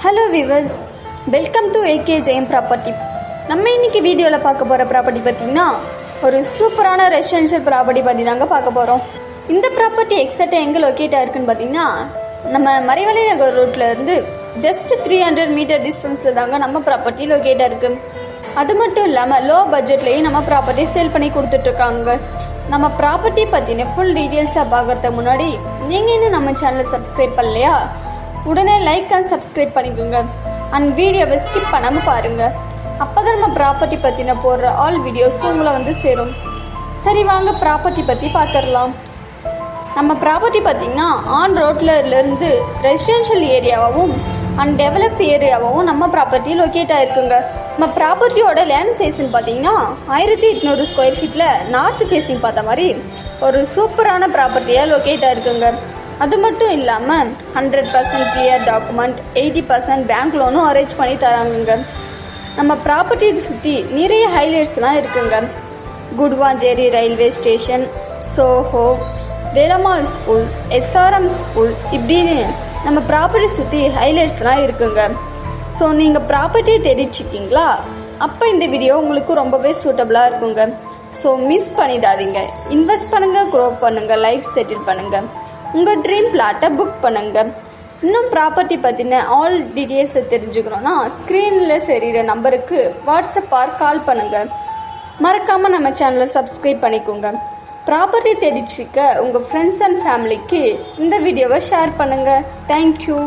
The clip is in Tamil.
Hello viewers, welcome to AK Jayam property. நம்ம இன்னைக்கு வீடியோவில் பார்க்க போகிற ப்ராப்பர்ட்டி பார்த்தீங்கன்னா ஒரு சூப்பரான ரெசிடென்ஷியல் ப்ராப்பர்ட்டி பற்றி தாங்க பார்க்க போகிறோம். இந்த ப்ராப்பர்ட்டி எக்ஸாக்டாக எங்கே லொக்கேட் ஆயிருக்குன்னு பார்த்தீங்கன்னா நம்ம மறைமலை நகர் ரோட்டில் இருந்து ஜஸ்ட் 300 மீட்டர் டிஸ்டன்ஸில் தாங்க நம்ம ப்ராப்பர்ட்டி லொக்கேட் ஆயிருக்கு. அது மட்டும் இல்லாமல் லோ பட்ஜெட்லேயும் நம்ம ப்ராப்பர்ட்டி சேல் பண்ணி கொடுத்துட்ருக்காங்க. நம்ம ப்ராப்பர்ட்டி பற்றின ஃபுல் டீட்டெயில்ஸாக பார்க்குறதுக்கு முன்னாடி நீங்கள் இன்னும் நம்ம சேனலை சப்ஸ்கிரைப் பண்ணலையா, உடனே லைக் அண்ட் சப்ஸ்கிரைப் பண்ணிக்கோங்க. அண்ட் வீடியோவை ஸ்கிப் பண்ணாமல் பாருங்கள். அப்போ தான் நம்ம ப்ராப்பர்ட்டி பற்றின போடுற ஆல் வீடியோஸும் உங்களை வந்து சேரும். சரி, வாங்க ப்ராப்பர்ட்டி பற்றி பார்த்துடலாம். நம்ம ப்ராப்பர்ட்டி பார்த்திங்கன்னா ஆன் ரோட்டில் இருந்து ரெசிடென்ஷியல் ஏரியாவும் அண்ட் டெவலப் ஏரியாவும் நம்ம ப்ராப்பர்ட்டி லொக்கேட் ஆகிருக்குங்க. நம்ம ப்ராப்பர்ட்டியோட லேண்ட் சைஸ்ன்னு பார்த்தீங்கன்னா 1800 ஸ்கொயர் ஃபீட்டில் நார்த் ஃபேஸிங் பார்த்த மாதிரி ஒரு சூப்பரான ப்ராப்பர்ட்டியாக லொக்கேட் ஆகிருக்குங்க. அது மட்டும் இல்லாமல் 100% கிளியர் டாக்குமெண்ட், 80% பேங்க் லோனும் அரேஞ்ச் பண்ணி தராங்க. நம்ம ப்ராப்பர்ட்டி சுற்றி நிறைய ஹைலைட்ஸ்லாம் இருக்குங்க. Guduvancheri railway station, Zoho, Velammal school, SRM school, இப்படின்னு நம்ம ப்ராப்பர்ட்டி சுற்றி ஹைலைட்ஸ்லாம் இருக்குங்க. ஸோ நீங்கள் ப்ராப்பர்ட்டியை தேடிச்சிருக்கீங்களா, அப்போ இந்த வீடியோ உங்களுக்கு ரொம்பவே சூட்டபுளாக இருக்குங்க. ஸோ மிஸ் பண்ணிடாதீங்க. இன்வெஸ்ட் பண்ணுங்கள், க்ரோ பண்ணுங்கள், லைஃப் செட்டில் பண்ணுங்கள், உங்கள் ட்ரீம் பிளாட்டை புக் பண்ணுங்கள். இன்னும் ப்ராப்பர்ட்டி பற்றின ஆல் டீட்டெயில்ஸை தெரிஞ்சுக்கணுன்னா ஸ்க்ரீனில் தெரிகிற நம்பருக்கு வாட்ஸ்அப் ஆர் கால் பண்ணுங்கள். மறக்காமல் நம்ம சேனலை சப்ஸ்கிரைப் பண்ணிக்கோங்க. ப்ராப்பர்ட்டி தேடிட்டு இருக்க உங்கள் ஃப்ரெண்ட்ஸ் அண்ட் ஃபேமிலிக்கு இந்த வீடியோவை ஷேர் பண்ணுங்கள். தேங்க்யூ.